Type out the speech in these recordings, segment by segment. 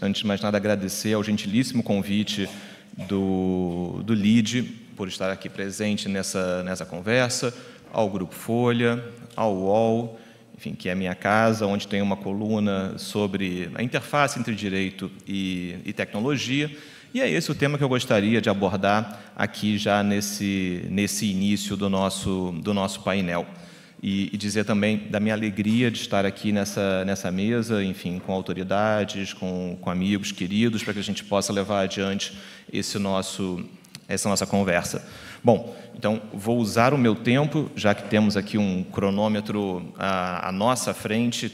antes de mais nada, agradecer ao gentilíssimo convite do LEAD por estar aqui presente nessa conversa, ao Grupo Folha, ao UOL, enfim, que é a minha casa, onde tem uma coluna sobre a interface entre direito e tecnologia. E é esse o tema que eu gostaria de abordar aqui já nesse início do nosso painel. E dizer também da minha alegria de estar aqui nessa mesa, enfim, com autoridades, com amigos queridos, para que a gente possa levar adiante essa nossa conversa. Bom, então, vou usar o meu tempo, já que temos aqui um cronômetro à nossa frente,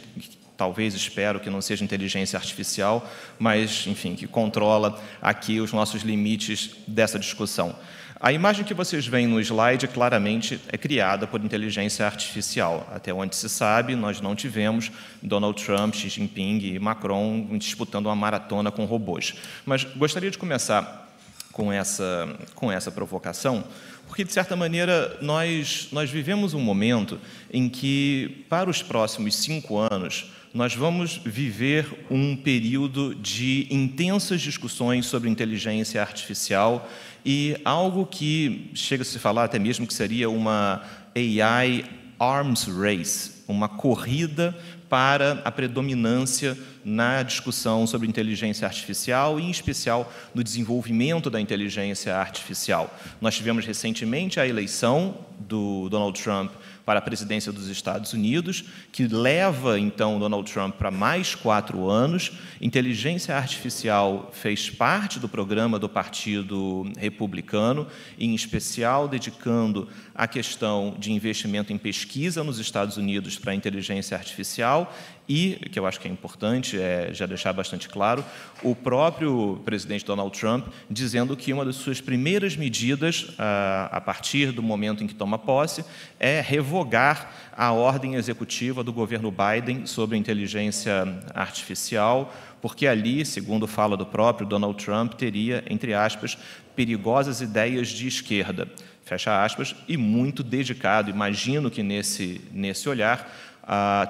talvez, espero que não seja inteligência artificial, mas, enfim, que controla aqui os nossos limites dessa discussão. A imagem que vocês veem no slide, claramente, é criada por inteligência artificial. Até onde se sabe, nós não tivemos Donald Trump, Xi Jinping e Macron disputando uma maratona com robôs. Mas gostaria de começar com essa provocação, porque, de certa maneira, nós vivemos um momento em que, para os próximos 5 anos, nós vamos viver um período de intensas discussões sobre inteligência artificial e algo que chega a se falar até mesmo que seria uma AI arms race, uma corrida para a predominância na discussão sobre inteligência artificial e, em especial, no desenvolvimento da inteligência artificial. Nós tivemos recentemente a eleição do Donald Trump para a presidência dos Estados Unidos, que leva, então, Donald Trump para mais 4 anos. Inteligência artificial fez parte do programa do Partido Republicano, em especial dedicando a questão de investimento em pesquisa nos Estados Unidos para a inteligência artificial e, que eu acho que é importante já deixar bastante claro, o próprio presidente Donald Trump dizendo que uma das suas primeiras medidas, a partir do momento em que toma posse, é revogar a ordem executiva do governo Biden sobre a inteligência artificial, porque ali, segundo fala do próprio Donald Trump, teria, entre aspas, perigosas ideias de esquerda, fecha aspas, e muito dedicado. Imagino que nesse olhar,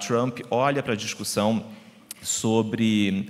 Trump olha para a discussão sobre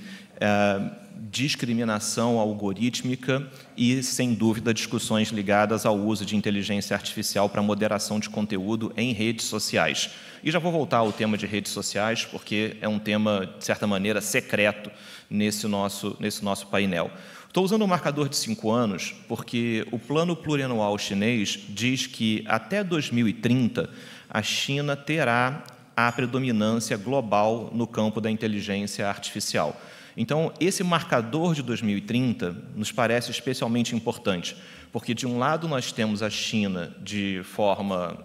discriminação algorítmica e, sem dúvida, discussões ligadas ao uso de inteligência artificial para moderação de conteúdo em redes sociais. E já vou voltar ao tema de redes sociais, porque é um tema, de certa maneira, secreto nesse nosso painel. Estou usando um marcador de 5 anos, porque o Plano Plurianual Chinês diz que, até 2030, a China terá a predominância global no campo da inteligência artificial. Então, esse marcador de 2030 nos parece especialmente importante, porque, de um lado, nós temos a China de forma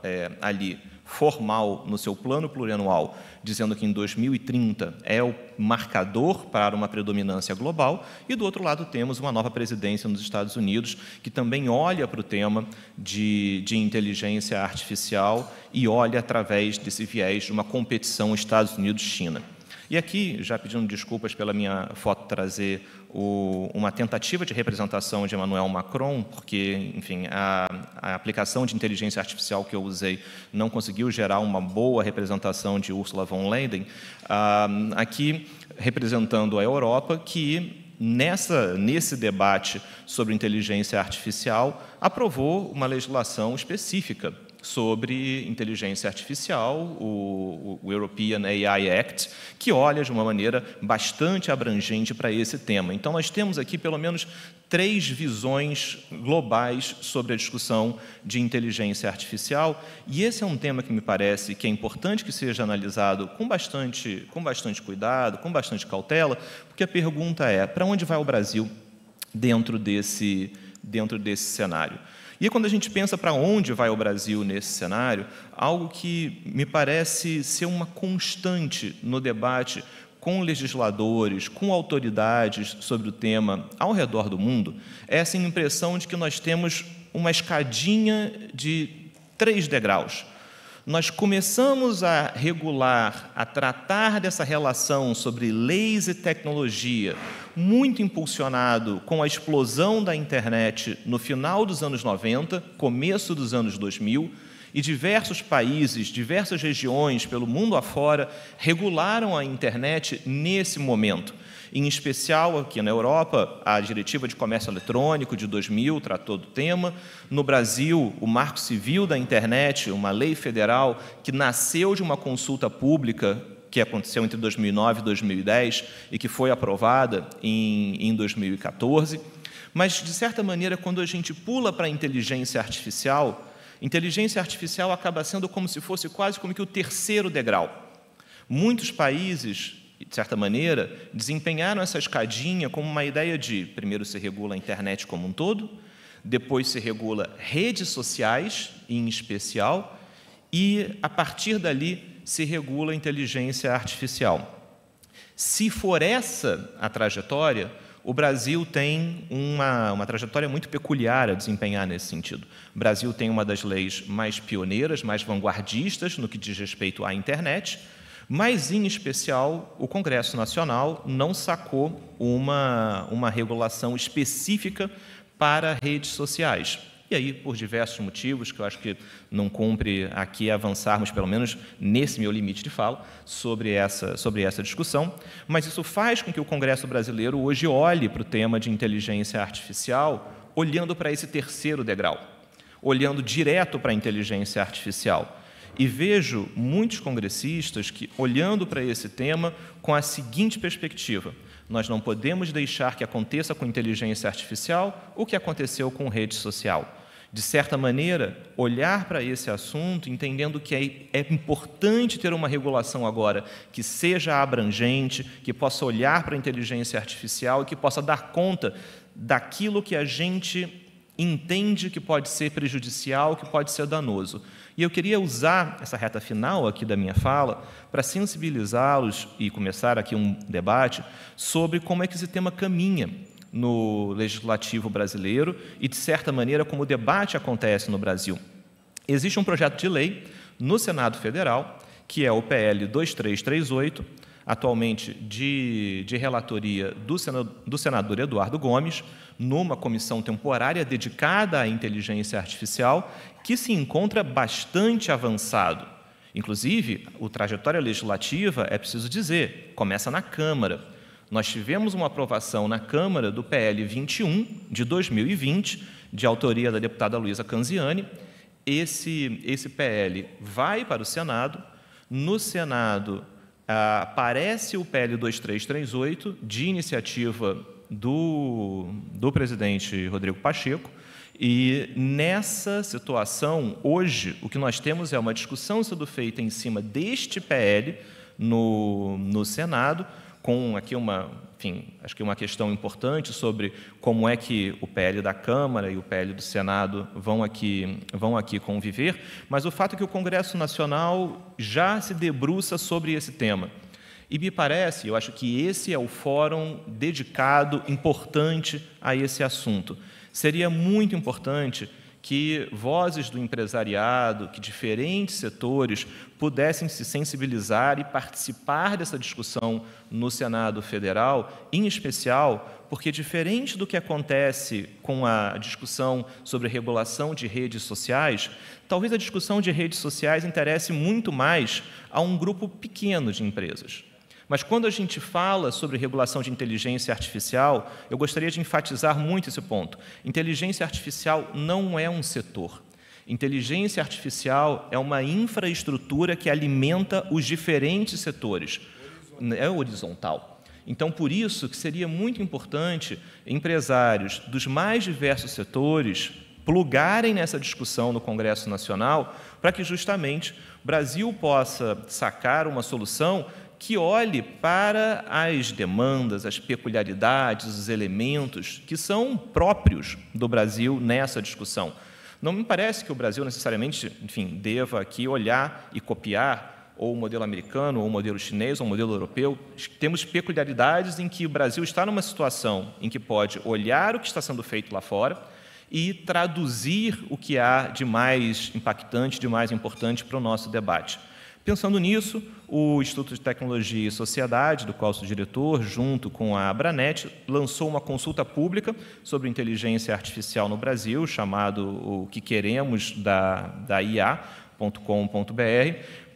formal no seu plano plurianual, dizendo que em 2030 é o marcador para uma predominância global, e, do outro lado, temos uma nova presidência nos Estados Unidos, que também olha para o tema de inteligência artificial e olha através desse viés de uma competição Estados Unidos-China. E aqui, já pedindo desculpas pela minha foto trazer uma tentativa de representação de Emmanuel Macron, porque, enfim, a aplicação de inteligência artificial que eu usei não conseguiu gerar uma boa representação de Ursula von Leyen, aqui representando a Europa, que nesse debate sobre inteligência artificial aprovou uma legislação específica sobre inteligência artificial, o European AI Act, que olha de uma maneira bastante abrangente para esse tema. Então, nós temos aqui, pelo menos, 3 visões globais sobre a discussão de inteligência artificial, e esse é um tema que me parece que é importante que seja analisado com bastante cuidado, com bastante cautela, porque a pergunta é: para onde vai o Brasil dentro desse cenário? E quando a gente pensa para onde vai o Brasil nesse cenário, algo que me parece ser uma constante no debate com legisladores, com autoridades sobre o tema ao redor do mundo, é essa impressão de que nós temos uma escadinha de 3 degraus. Nós começamos a regular, a tratar dessa relação sobre leis e tecnologia, muito impulsionado com a explosão da internet no final dos anos 90, começo dos anos 2000, e diversos países, diversas regiões pelo mundo afora regularam a internet nesse momento. Em especial, aqui na Europa, a Diretiva de Comércio Eletrônico de 2000 tratou do tema. No Brasil, o Marco Civil da Internet, uma lei federal que nasceu de uma consulta pública que aconteceu entre 2009 e 2010 e que foi aprovada em 2014. Mas, de certa maneira, quando a gente pula para a inteligência artificial acaba sendo como se fosse quase como que o terceiro degrau. Muitos países, de certa maneira, desempenharam essa escadinha como uma ideia de, primeiro se regula a internet como um todo, depois se regula redes sociais, em especial, e, a partir dali, se regula a inteligência artificial. Se for essa a trajetória, o Brasil tem uma trajetória muito peculiar a desempenhar nesse sentido. O Brasil tem uma das leis mais pioneiras, mais vanguardistas no que diz respeito à internet, mas, em especial, o Congresso Nacional não sacou uma regulação específica para redes sociais. E aí, por diversos motivos, que eu acho que não cumpre aqui avançarmos, pelo menos nesse meu limite de fala, sobre essa discussão, mas isso faz com que o Congresso brasileiro hoje olhe para o tema de inteligência artificial, olhando para esse terceiro degrau, olhando direto para a inteligência artificial. E vejo muitos congressistas que, olhando para esse tema, com a seguinte perspectiva: nós não podemos deixar que aconteça com inteligência artificial o que aconteceu com rede social. De certa maneira, olhar para esse assunto, entendendo que é importante ter uma regulação agora que seja abrangente, que possa olhar para a inteligência artificial e que possa dar conta daquilo que a gente entende que pode ser prejudicial, que pode ser danoso. E eu queria usar essa reta final aqui da minha fala para sensibilizá-los e começar aqui um debate sobre como é que esse tema caminha no legislativo brasileiro e, de certa maneira, como o debate acontece no Brasil. Existe um projeto de lei no Senado Federal, que é o PL 2338, atualmente de relatoria do senador Eduardo Gomes, numa comissão temporária dedicada à inteligência artificial, que se encontra bastante avançado. Inclusive, a trajetória legislativa, é preciso dizer, começa na Câmara. Nós tivemos uma aprovação na Câmara do PL 21, de 2020, de autoria da deputada Luísa Canziani. Esse PL vai para o Senado. No Senado, aparece o PL 2338, de iniciativa do presidente Rodrigo Pacheco, e nessa situação, hoje, o que nós temos é uma discussão sendo feita em cima deste PL no Senado, com aqui acho que uma questão importante sobre como é que o PL da Câmara e o PL do Senado vão aqui conviver, mas o fato é que o Congresso Nacional já se debruça sobre esse tema. E me parece, eu acho que esse é o fórum dedicado, importante a esse assunto. Seria muito importante que vozes do empresariado, que diferentes setores pudessem se sensibilizar e participar dessa discussão no Senado Federal, em especial porque, diferente do que acontece com a discussão sobre regulação de redes sociais, talvez a discussão de redes sociais interesse muito mais a um grupo pequeno de empresas. Mas, quando a gente fala sobre regulação de inteligência artificial, eu gostaria de enfatizar muito esse ponto. Inteligência artificial não é um setor. Inteligência artificial é uma infraestrutura que alimenta os diferentes setores. É horizontal. Então, por isso que seria muito importante empresários dos mais diversos setores plugarem nessa discussão no Congresso Nacional para que, justamente, o Brasil possa sacar uma solução que olhe para as demandas, as peculiaridades, os elementos que são próprios do Brasil nessa discussão. Não me parece que o Brasil necessariamente, deva aqui olhar e copiar ou o modelo americano, ou o modelo chinês, ou o modelo europeu. Temos peculiaridades em que o Brasil está numa situação em que pode olhar o que está sendo feito lá fora e traduzir o que há de mais impactante, de mais importante para o nosso debate. Pensando nisso, o Instituto de Tecnologia e Sociedade, do qual sou diretor, junto com a Abranet, lançou uma consulta pública sobre inteligência artificial no Brasil, chamado O que Queremos da IA,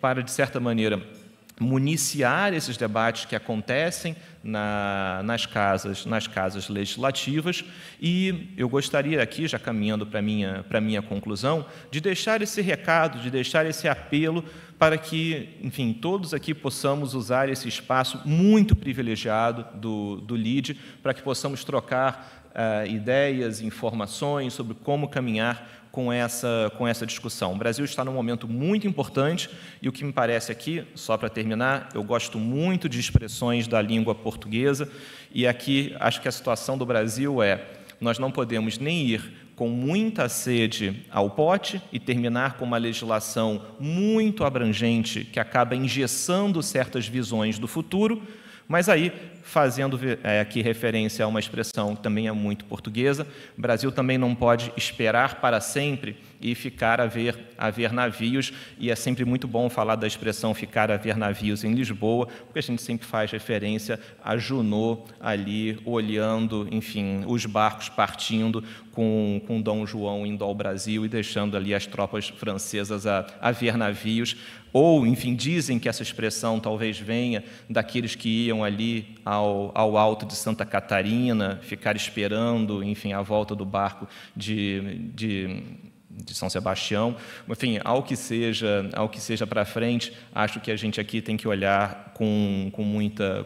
para, de certa maneira, municiar esses debates que acontecem nas casas legislativas. E eu gostaria aqui, já caminhando para a minha conclusão, de deixar esse recado, de deixar esse apelo para que, enfim, todos aqui possamos usar esse espaço muito privilegiado do LIDE, para que possamos trocar ideias, informações sobre como caminhar com essa discussão. O Brasil está num momento muito importante e o que me parece aqui, só para terminar, eu gosto muito de expressões da língua portuguesa e aqui acho que a situação do Brasil nós não podemos nem ir com muita sede ao pote e terminar com uma legislação muito abrangente que acaba engessando certas visões do futuro, mas aí, fazendo aqui referência a uma expressão que também é muito portuguesa, o Brasil também não pode esperar para sempre e ficar a ver navios, e é sempre muito bom falar da expressão ficar a ver navios em Lisboa, porque a gente sempre faz referência a Junot ali olhando, enfim, os barcos partindo com Dom João indo ao Brasil e deixando ali as tropas francesas a ver navios, ou, enfim, dizem que essa expressão talvez venha daqueles que iam ali ao alto de Santa Catarina, ficar esperando, enfim, a volta do barco de São Sebastião. Enfim, ao que seja para frente, acho que a gente aqui tem que olhar com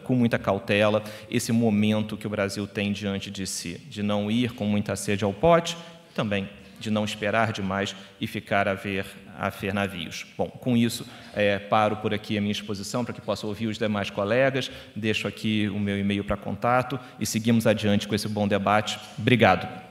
muita cautela esse momento que o Brasil tem diante de si, de não ir com muita sede ao pote, também de não esperar demais e ficar a ver navios. Bom, com isso, paro por aqui a minha exposição para que possa ouvir os demais colegas, deixo aqui o meu e-mail para contato e seguimos adiante com esse bom debate. Obrigado.